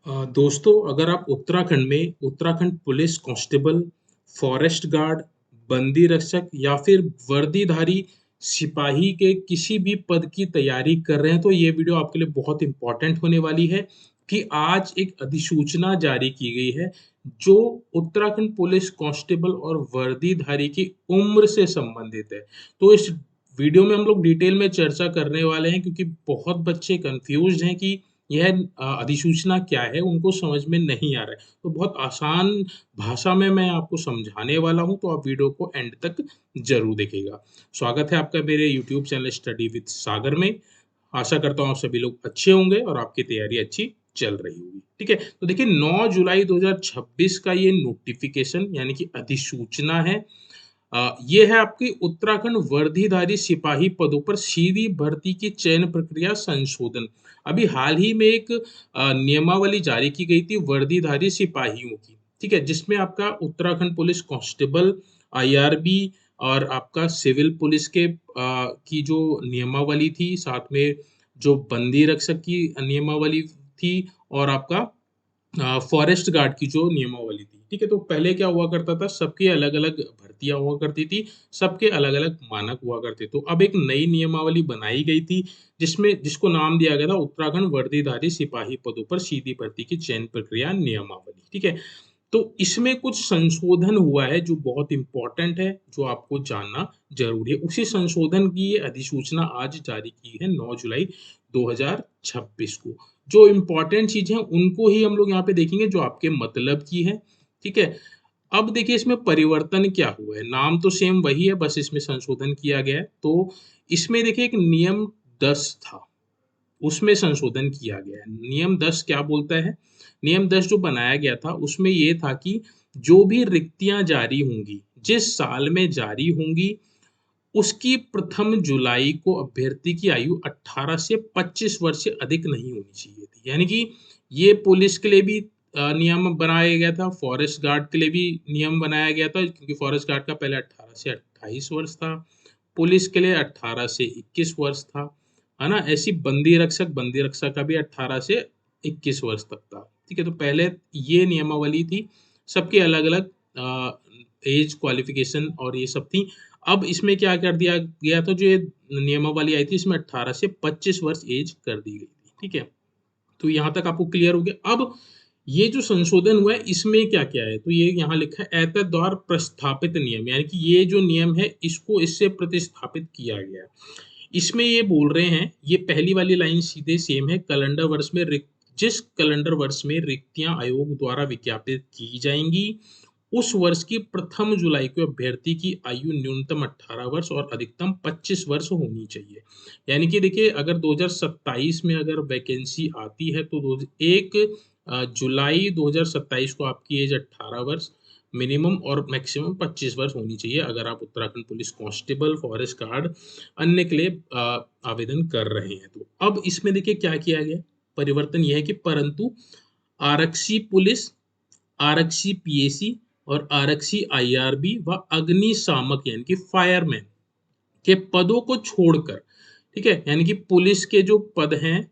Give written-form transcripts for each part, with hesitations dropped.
दोस्तों, अगर आप उत्तराखंड में Uttarakhand police constable, forest guard, बंदी रक्षक या फिर वर्दीधारी सिपाही के किसी भी पद की तैयारी कर रहे हैं, तो ये वीडियो आपके लिए बहुत इम्पोर्टेंट होने वाली है कि आज एक अधिसूचना जारी की गई है, जो उत्तराखंड पुलिस कांस्टेबल और वर्दीधारी की उम्र से संबंधित है। तो इस वीडियो में हम लोग डिटेल में चर्चा करने वाले हैं, क्योंकि बहुत बच्चे कंफ्यूज्ड हैं कि यह अधिसूचना क्या है, उनको समझ में नहीं आ रहा है। तो बहुत आसान भाषा में मैं आपको समझाने वाला हूँ, तो आप वीडियो को एंड तक ज़रूर देखिएगा। स्वागत है आपका मेरे यूट्यूब चैनल स्टडी विद सागर में। आशा करता हूँ आप सभी लोग अच्छे होंगे और आपकी तैयारी अच्छी चल रही होगी। ठीक है, तो देखिए 9 जुलाई 2026 का ये नोटिफिकेशन यानी कि अधिसूचना है। ये है आपकी उत्तराखंड वर्दीधारी सिपाही पदों पर सीधी भर्ती की चयन प्रक्रिया संशोधन। अभी हाल ही में एक नियमावली जारी की गई थी वर्दीधारी सिपाहियों की, ठीक है, जिसमें आपका उत्तराखंड पुलिस कांस्टेबल, आईआरबी और आपका सिविल पुलिस के की जो नियमावली थी, साथ में जो बंदी रक्षक की नियमावली थी, और आपका फॉरेस्ट गार्ड की जो नियमावली थी, ठीक है। तो पहले क्या हुआ करता था, सबकी अलग अलग भर्तियां हुआ करती थी, सबके अलग अलग मानक हुआ करते। तो अब एक नई नियमावली बनाई गई थी, जिसमें जिसको नाम दिया गया था उत्तराखंड वर्दीधारी सिपाही पदों पर सीधी भर्ती की चयन प्रक्रिया नियमावली, ठीक है। तो इसमें कुछ संशोधन हुआ है जो बहुत इंपॉर्टेंट है, जो आपको जानना जरूरी है। उसी संशोधन की ये अधिसूचना आज जारी की है 9 जुलाई 2026 को। जो इम्पोर्टेंट चीजें हैं उनको ही हम लोग यहाँ पे देखेंगे, जो आपके मतलब की है, ठीक है। अब देखिए इसमें परिवर्तन क्या हुआ है, नाम तो सेम वही है, बस इसमें संशोधन किया गया है। तो इसमें देखिए एक नियम 10 था, उसमें संशोधन किया गया है। नियम 10 क्या बोलता है? नियम 10 जो बनाया गया था उसमें ये था कि जो भी रिक्तियां जारी होंगी, जिस साल में जारी होंगी, उसकी प्रथम जुलाई को अभ्यर्थी की आयु 18 से 25 वर्ष से अधिक नहीं होनी चाहिए थी। यानी कि ये पुलिस के लिए भी नियम बनाया गया था, फॉरेस्ट गार्ड के लिए भी नियम बनाया गया था, क्योंकि फॉरेस्ट गार्ड का पहले 18 से 28 वर्ष था, पुलिस के लिए 18 से 21 वर्ष था, है ना। ऐसी बंदी रक्षक का भी 18 से 21 वर्ष तक था, ठीक है। तो पहले ये नियमावली थी, सबके अलग अलग एज क्वालिफिकेशन और ये सब थी। अब इसमें क्या कर दिया गया था, जो ये नियमावली आई थी, इसमें 18 से 25 वर्ष एज कर दी गई थी, ठीक है। तो यहाँ तक आपको क्लियर हो गया। अब ये जो संशोधन हुआ है इसमें क्या क्या है, तो ये यहाँ लिखा है एतद द्वारा प्रस्थापित नियम, यानी कि ये जो नियम है इसको इससे प्रतिस्थापित किया गया है। इसमें ये बोल रहे हैं, ये पहली वाली लाइन सीधे सेम है, कैलेंडर वर्ष में जिस कैलेंडर वर्ष में रिक्तियां आयोग द्वारा विज्ञापित की जाएंगी, उस वर्ष की प्रथम जुलाई को अभ्यर्थी की आयु न्यूनतम 18 वर्ष और अधिकतम 25 वर्ष होनी चाहिए। यानी कि देखिए, अगर 2027 में अगर वैकेंसी आती है तो 1 जुलाई 2027 को आपकी एज 18 वर्ष मिनिमम और मैक्सिमम 25 वर्ष होनी चाहिए, अगर आप Uttarakhand police constable, forest guard, अन्य के लिए आवेदन कर रहे हैं। तो अब इसमें देखिए क्या किया गया, परिवर्तन यह है कि परंतु आरक्षी पुलिस, आरक्षी पीएसी और आरक्षी आईआरबी व अग्निशामक यानी कि फायरमैन के पदों को छोड़कर, ठीक है, यानी कि पुलिस के जो पद हैं,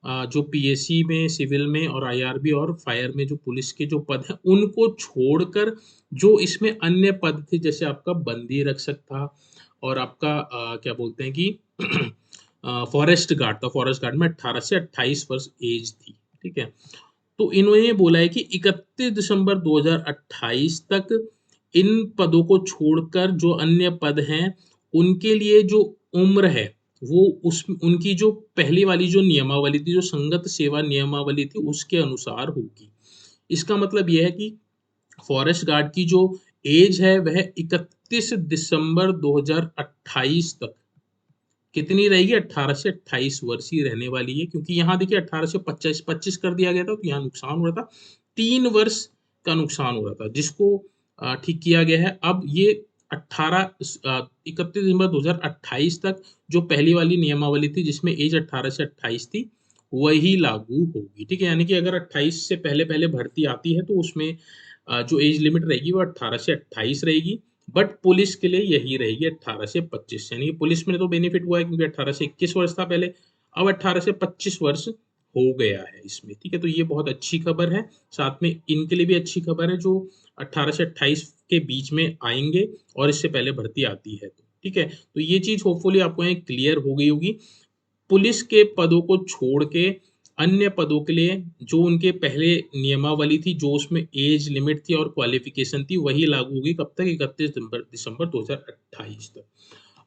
जो पीएसी में, सिविल में और आईआरबी और फायर में जो पुलिस के जो पद हैं, उनको छोड़कर जो इसमें अन्य पद थे, जैसे आपका बंदी रक्षक था, और आपका क्या बोलते हैं कि फॉरेस्ट गार्ड था, फॉरेस्ट गार्ड में 18 से 28 वर्ष एज थी, ठीक है। तो इन्होंने बोला है कि 31 दिसंबर 2028 तक इन पदों को छोड़कर जो अन्य पद हैं, उनके लिए जो उम्र है, वो उस उनकी जो पहली वाली जो नियमावली थी, जो संगत सेवा नियमावली थी, उसके अनुसार होगी। इसका मतलब यह है कि फॉरेस्ट गार्ड की जो एज है वह 31 दिसंबर 2028 तक कितनी रहेगी, 18 से 28 वर्ष ही रहने वाली है। क्योंकि यहाँ देखिए 18 से 25 कर दिया गया था, तो यहाँ नुकसान हो रहा था, 3 वर्ष का नुकसान हो रहा था, जिसको ठीक किया गया है। अब ये 31 दिसंबर 2028 तक जो पहली वाली नियमावली थी, जिसमें एज 18 से 28 थी, वही लागू होगी, ठीक है। यानी कि अगर 28 से पहले पहले भर्ती आती है तो उसमें जो एज लिमिट रहेगी वो 18 से 28 रहेगी, बट पुलिस के लिए यही रहेगी 18 से 25। यानी कि पुलिस में तो बेनिफिट हुआ है, क्योंकि 18 से 21 वर्ष था पहले, अब 18 से 25 वर्ष हो गया है इसमें, ठीक है। तो ये बहुत अच्छी खबर है। साथ में इनके लिए भी अच्छी खबर है जो 18 से 28 के बीच में आएंगे और इससे पहले भर्ती आती है, तो ठीक है। तो ये चीज होपफुली आपको यहाँ क्लियर हो गई होगी। पुलिस के पदों को छोड़ के अन्य पदों के लिए जो उनके पहले नियमावली थी, जो उसमें एज लिमिट थी और क्वालिफिकेशन थी, वही लागू होगी कब तक? 31 दिसंबर 2028 तक।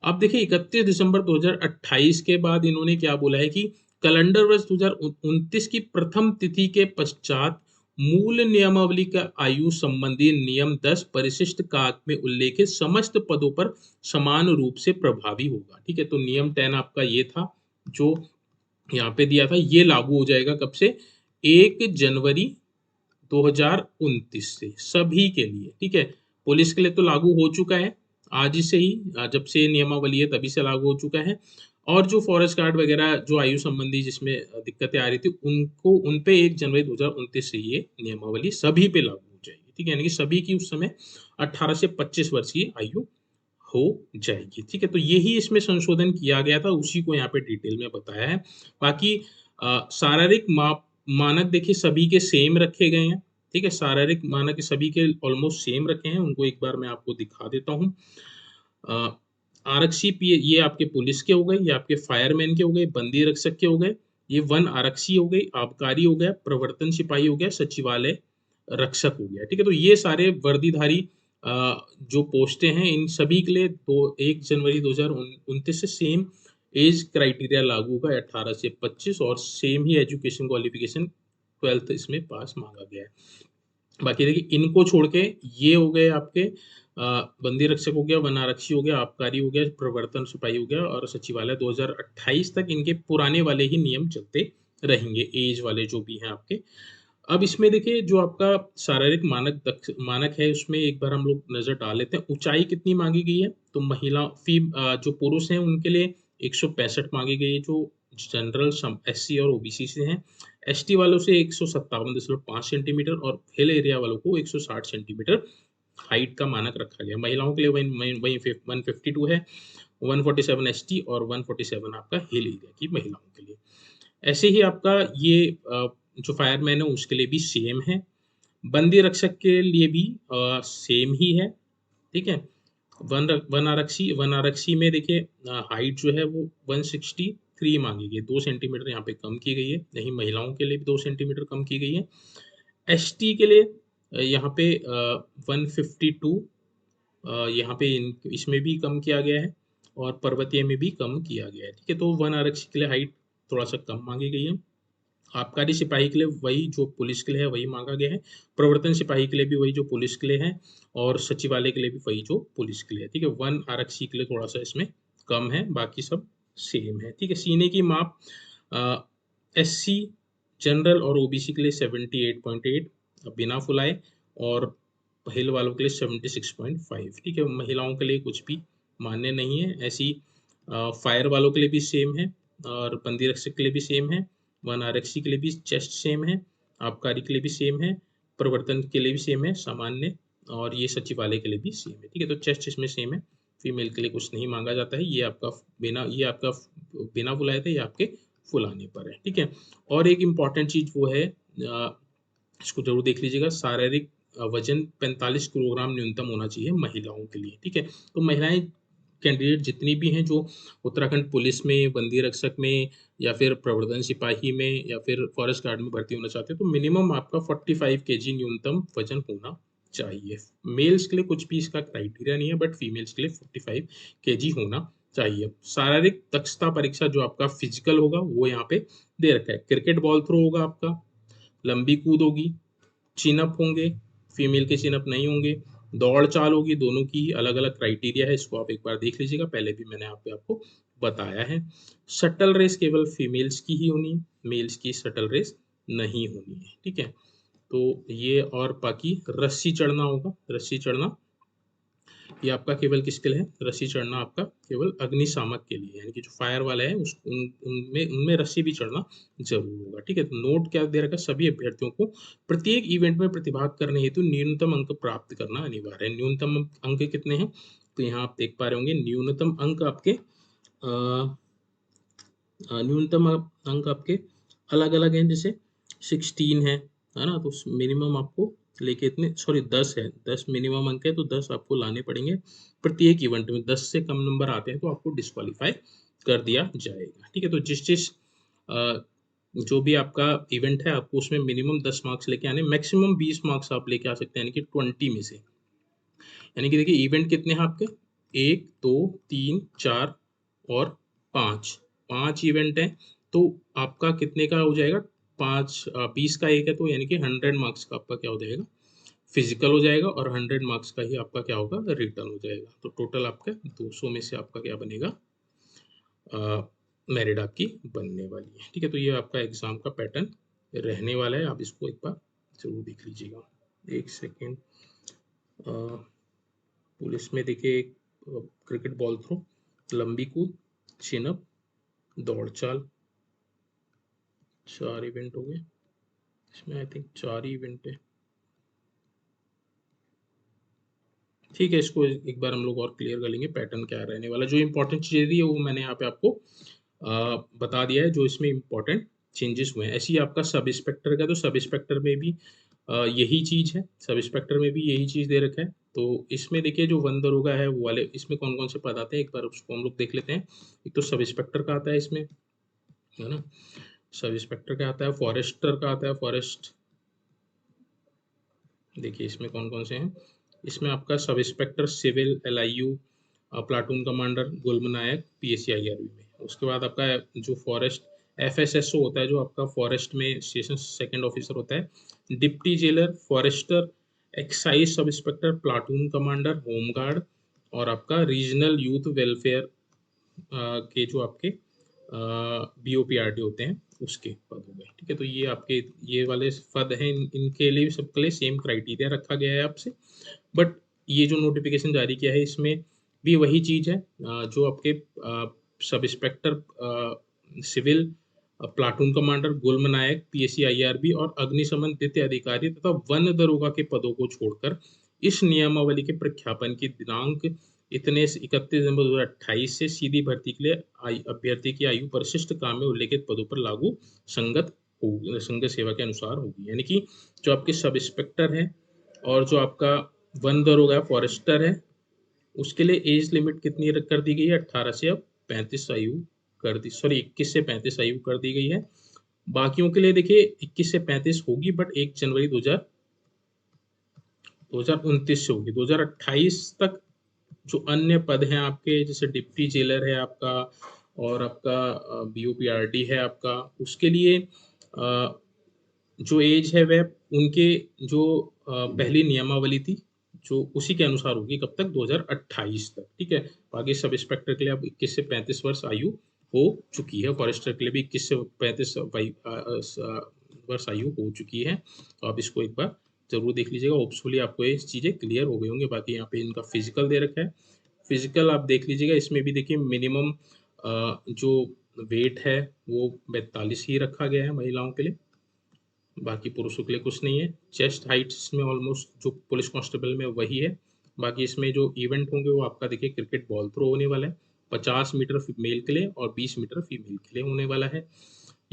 अब देखिए 31 दिसंबर 2028 के बाद इन्होंने क्या बोला है कि कैलेंडर वर्ष 2029 की प्रथम तिथि के पश्चात मूल नियमावली का आयु संबंधी नियम 10 परिशिष्ट काग में उल्लेखित समस्त पदों पर समान रूप से प्रभावी होगा, ठीक है। तो नियम 10 आपका ये था जो यहाँ पे दिया था, ये लागू हो जाएगा कब से? 1 जनवरी 2029 से सभी के लिए, ठीक है। पुलिस के लिए तो लागू हो चुका है आज ही से ही, जब से नियमावली है तभी से लागू हो चुका है। और जो फॉरेस्ट गार्ड वगैरह जो आयु संबंधी जिसमें दिक्कतें आ रही थी, उनको उन पे 1 जनवरी 2029 से ये नियमावली सभी पे लागू हो जाएगी, ठीक है। यानी कि सभी की उस समय 18 से 25 वर्ष की आयु हो जाएगी, ठीक है। तो यही इसमें संशोधन किया गया था, उसी को यहाँ पे डिटेल में बताया है। बाकी शारीरिक मानक देखिए सभी के सेम रखे गए हैं, ठीक है। शारीरिक मानक सभी के ऑलमोस्ट सेम रखे हैं, उनको एक बार मैं आपको दिखा देता हूँ। आरक्षी ये आपके पुलिस के हो गए, ये आपके फायरमैन के हो गए, बंदी रक्षक के हो गए, ये वन आरक्षी हो गई, आबकारी हो गया, प्रवर्तन सिपाही हो गया, सचिवालय रक्षक हो गया, ठीक है। तो ये सारे वर्दीधारी जो पोस्टें हैं, इन सभी के लिए 1 जनवरी 2029 से सेम एज क्राइटेरिया लागू होगा, 18 से 25, और सेम ही एजुकेशन क्वालिफिकेशन 12th इसमें पास मांगा गया है। बाकी देखिए इनको छोड़ के ये हो गए आपके बंदी रक्षक हो गया, वन आरक्षी हो गया, आबकारी हो गया, प्रवर्तन सिपाही हो गया और सचिवालय 2028 तक इनके पुराने वाले ही नियम चलते रहेंगे, एज वाले जो भी हैं आपके। अब इसमें देखिए जो आपका शारीरिक मानक है, उसमें एक बार हम लोग नजर डाल लेते हैं। ऊंचाई कितनी मांगी गई है? तो जो पुरुष हैं उनके लिए 165 मांगी गई है, जो जनरल एससी और ओबीसी से हैं। एसटी वालों से 157.5 सेंटीमीटर और हिल एरिया वालों को 160 सेंटीमीटर हाइट का मानक रखा गया। महिलाओं के लिए वही 152 है, 147 एसटी और 147 आपका हिल एरिया की महिलाओं के लिए। ऐसे ही आपका ये जो फायरमैन है उसके लिए भी सेम है, बंदी रक्षक के लिए भी सेम ही है, ठीक है। वन आरक्षी में देखिए हाइट जो है वो 163 मांगी गई, 2 सेंटीमीटर यहाँ पे कम की गई है। नहीं, महिलाओं के लिए भी 2 सेंटीमीटर कम की गई है। एसटी के लिए यहाँ पे 152 यहाँ पे इसमें भी कम किया गया है और पर्वतीय में भी कम किया गया है, ठीक है। तो वन आरक्षी के लिए हाइट थोड़ा सा कम मांगी गई है। आबकारी सिपाही के लिए वही जो पुलिस के लिए है वही मांगा गया है, प्रवर्तन सिपाही के लिए भी वही जो पुलिस के लिए है, और सचिवालय के लिए भी वही जो पुलिस के लिए है, ठीक है। वन आरक्षी के लिए थोड़ा सा इसमें कम है, बाकी सब सेम है, ठीक है। सीने की माप एससी जनरल और ओबीसी के लिए 78.8 बिना फुलाए, और हिल वालों के लिए 76.5, ठीक है। महिलाओं के लिए कुछ भी मान्य नहीं है। ऐसी फायर वालों के लिए भी सेम है और बंदी रक्षक के लिए भी सेम है, वन आरक्षी के लिए भी चेस्ट सेम है, आबकारी के लिए भी सेम है, प्रवर्तन के लिए भी सेम है सामान्य, और ये सचिवालय के लिए भी सेम है, ठीक है। तो चेस्ट इसमें सेम है, फीमेल के लिए कुछ नहीं मांगा जाता है। ये आपका बिना फुलाए थे, ये आपके फुलाने पर है, ठीक है। और एक इम्पॉर्टेंट चीज वो है, इसको जरूर देख लीजिएगा, शारीरिक वजन 45 किलोग्राम न्यूनतम होना चाहिए महिलाओं के लिए, ठीक है। तो महिलाएं कैंडिडेट जितनी भी हैं जो उत्तराखंड पुलिस में, बंदी रक्षक में, या फिर प्रवर्तन सिपाही में, या फिर फॉरेस्ट गार्ड में भर्ती होना चाहते हैं, तो मिनिमम आपका 45 केजी न्यूनतम वजन होना चाहिए। मेल्स के लिए कुछ भी इसका क्राइटेरिया नहीं है, बट फीमेल्स के लिए 45 केजी होना चाहिए। शारीरिक दक्षता परीक्षा जो आपका फिजिकल होगा वो यहाँ पे दे रखा है। क्रिकेट बॉल थ्रो होगा आपका, लंबी कूद होगी, चिनअप होंगे, फीमेल के चिनअप नहीं होंगे, दौड़ चाल होगी, दोनों की अलग अलग क्राइटेरिया है, इसको आप एक बार देख लीजिएगा, पहले भी मैंने आप पे आपको बताया है। शटल रेस केवल फीमेल्स की ही होनी है, मेल्स की शटल रेस नहीं होनी है, ठीक है। तो ये, और बाकी रस्सी चढ़ना होगा, रस्सी चढ़ना ये आपका केवल किसके लिए है? रस्सी चढ़ना आपका केवल अग्निशामक के लिए, यानी कि जो फायर वाला है उनमें रस्सी भी चढ़ना जरूर होगा, ठीक है। तो नोट क्या दे रखा है? सभी अभ्यर्थियों को प्रत्येक इवेंट में प्रतिभाग करने हेतु न्यूनतम अंक प्राप्त करना अनिवार्य है। न्यूनतम अंक कितने हैं? तो यहाँ आप देख पा रहे होंगे, न्यूनतम अंक आपके अलग अलग हैं, जैसे 16 है ना, तो मिनिमम आपको लेके इतने, सॉरी 10 है, 10 मिनिमम अंक है, तो 10 आपको लाने पड़ेंगे प्रत्येक इवेंट में। 10 से कम नंबर आते हैं तो आपको डिस्क्वालीफाई कर दिया जाएगा। ठीक है, तो जिस जो भी आपका इवेंट है आपको उसमें मिनिमम 10 मार्क्स लेके आने, मैक्सिमम 20 मार्क्स आप लेके आ सकते हैं, यानी कि 20 में से। यानी कि देखिए इवेंट कितने हैं आपके, 1 2 3 4 और 5, 5 इवेंट हैं, तो आपका कितने का हो जाएगा, 20 का एक है, तो यानी कि 100 मार्क्स का आपका क्या हो जाएगा, फिजिकल हो जाएगा, और 100 मार्क्स का ही आपका क्या होगा, रिटर्न हो जाएगा। तो टोटल आपका 200 में से आपका क्या बनेगा, मेरिट आपकी बनने वाली है। ठीक है, तो ये आपका एग्जाम का पैटर्न रहने वाला है, आप इसको एक बार जरूर देख लीजिएगा। एक सेकेंड, पुलिस में देखिए क्रिकेट बॉल थ्रो, लंबी कूद, चिनअप, दौड़ चाल, 4 इवेंट हो गए इसमें, आई थिंक 4 ही इवेंट है। ठीक है, इसको एक बार हम लोग और क्लियर कर लेंगे पैटर्न क्या रहने वाला। जो इंपॉर्टेंट चीजें थी वो मैंने यहाँ पे आपको बता दिया है, जो इसमें इंपॉर्टेंट चेंजेस हुए हैं। ऐसे ही आपका सब इंस्पेक्टर का, तो सब इंस्पेक्टर में भी यही चीज है, सब इंस्पेक्टर में भी यही चीज दे रखा है। तो इसमें देखिए जो वन दरोगा है वो वाले, इसमें कौन कौन से पद आते हैं एक बार उसको हम लोग देख लेते हैं। एक तो सब इंस्पेक्टर का आता है इसमें, है ना, सब इंस्पेक्टर का आता है, फॉरेस्टर का आता है, फॉरेस्ट, देखिए इसमें कौन कौन से हैं। इसमें आपका sub inspector civil, LIU, platoon commander, गुल्म नायक, PSC IRB में। उसके बाद आपका जो फॉरेस्ट FSSO होता है, जो आपका फॉरेस्ट में स्टेशन सेकंड ऑफिसर होता है, deputy jailer, forester, excise sub inspector, platoon commander, home guard, और आपका रीजनल यूथ वेलफेयर के जो आपके BOPRD होते हैं उसके पद हो गए। ठीक है, तो ये आपके ये वाले पद हैं, इनके लिए सबके लिए सेम क्राइटेरिया रखा गया है आपसे। बट ये जो नोटिफिकेशन जारी किया है इसमें भी वही चीज है, जो आपके sub inspector civil, platoon commander, गुल्म नायक, PSC IRB और अग्निशमन द्वितीय अधिकारी तथा वन दरोगा के पदों को छोड़कर इस नियमावली के प्रख्यापन की दिनांक इतने से 31 दिसंबर 2028 से सीधी भर्ती के लिए अभ्यर्थी की आयु परिशिष्ट काम में उल्लेखित पदों पर लागू संगत होगी, संगत सेवा के अनुसार होगी। यानी कि जो आपके सब इंस्पेक्टर है और जो आपका वन दरोगा फॉरेस्टर है, उसके लिए एज लिमिट कितनी कर दी गई है, 18 से अब 35 आयु कर दी, सॉरी 21 से 35 आयु कर दी गई है। बाकियों के लिए देखिए 21 से 35 होगी, बट 1 जनवरी 2029 से होगी। 2028 तक जो अन्य पद हैं आपके, जैसे डिप्टी जेलर है आपका, और आपका BOPRD है आपका, उसके लिए जो एज है वह उनके जो पहली नियमावली थी जो उसी के अनुसार होगी, कब तक, 2028 तक। ठीक है, बाकी सब इंस्पेक्टर के लिए अब 21 से 35 वर्ष आयु हो चुकी है, फॉरेस्टर के लिए भी 21 से 35 वर्ष आयु हो चुकी है। तो आप इसको एक बार जरूर देख लीजिएगा, होप्सफुली आपको ये चीजें क्लियर हो गई होंगी। बाकी यहाँ पे इनका फिजिकल दे रखा है, फिजिकल आप देख लीजिएगा, इसमें भी देखिए मिनिमम जो वेट है वो 42 ही रखा गया है महिलाओं के लिए, बाकी पुरुषों के लिए कुछ नहीं है। चेस्ट हाइट इसमें ऑलमोस्ट जो पुलिस कांस्टेबल में वही है। बाकी इसमें जो इवेंट होंगे वो आपका देखिए क्रिकेट बॉल थ्रो होने वाला है, 50 मीटर मेल के लिए और 20 मीटर फीमेल के लिए होने वाला है।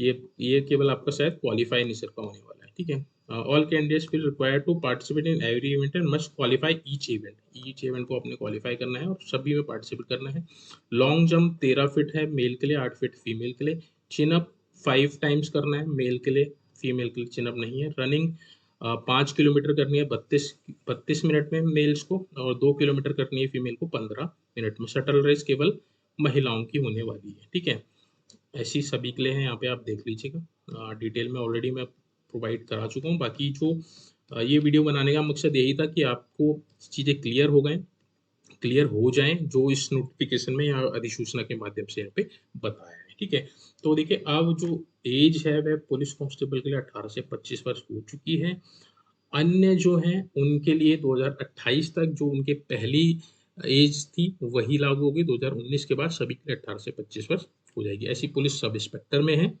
ये केवल आपका शायद क्वालिफाई नहीं सर का होने वाला है। ठीक है, all candidates will require to participate in every event and must qualify each event को अपने क्वालिफाई करना है और सभी में पार्टिसिपेट करना है। लॉन्ग जंप 13 फीट है मेल के लिए, 8 फीट फीमेल के लिए। चिनअप 5 टाइम्स करना है मेल के लिए, फीमेल के लिए चिनअप नहीं है। रनिंग 5 किलोमीटर करनी है 32 मिनट में मेल्स को, और 2 किलोमीटर करनी है फीमेल को 15 मिनट में। शटल रेस केवल महिलाओं की होने वाली है। ठीक है, ऐसी सभी के लिए हैं, यहाँ पे आप देख लीजिएगा। डिटेल में ऑलरेडी मैं प्रोवाइड करा चुका हूँ। बाकी जो ये वीडियो बनाने का मकसद यही था कि आपको चीज़ें क्लियर हो जाएं जो इस नोटिफिकेशन में या अधिसूचना के माध्यम से यहाँ पे बताया है। ठीक है, तो देखिए अब जो एज है वह पुलिस कांस्टेबल के लिए 18 से 25 वर्ष हो चुकी है। अन्य जो हैं उनके लिए 2028 तक जो उनके पहली एज थी वही लागू होगी, 2019 के बाद सभी के लिए 18 से 25 वर्ष हो जाएगी। ऐसी पुलिस सब इंस्पेक्टर में है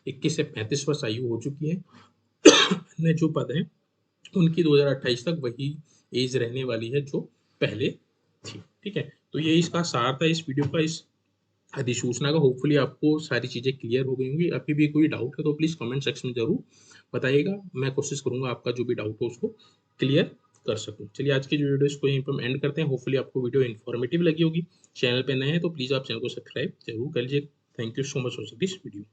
21 से 35 वर्ष आयु हो चुकी है। अन्य जो पद हैं उनकी 2028 तक वही एज रहने वाली है जो पहले थी। ठीक है, तो ये इसका सार था इस वीडियो का। इस अधिसूचना का। होपफुली आपको सारी चीज़ें क्लियर हो गई होंगी। अभी भी कोई डाउट है तो प्लीज़ कमेंट सेक्शन में ज़रूर बताइएगा। मैं कोशिश करूँगा आपका जो भी डाउट हो उसको क्लियर कर सकूँ। चलिए आज की जो वीडियो है इसको यहीं पे हम एंड करते हैं। होपफुली आपको वीडियो इन्फॉर्मेटिव लगी होगी। चैनल पे नए हैं तो प्लीज़ आप चैनल को सब्सक्राइब ज़रूर कर लीजिए। Thank you so much for this video.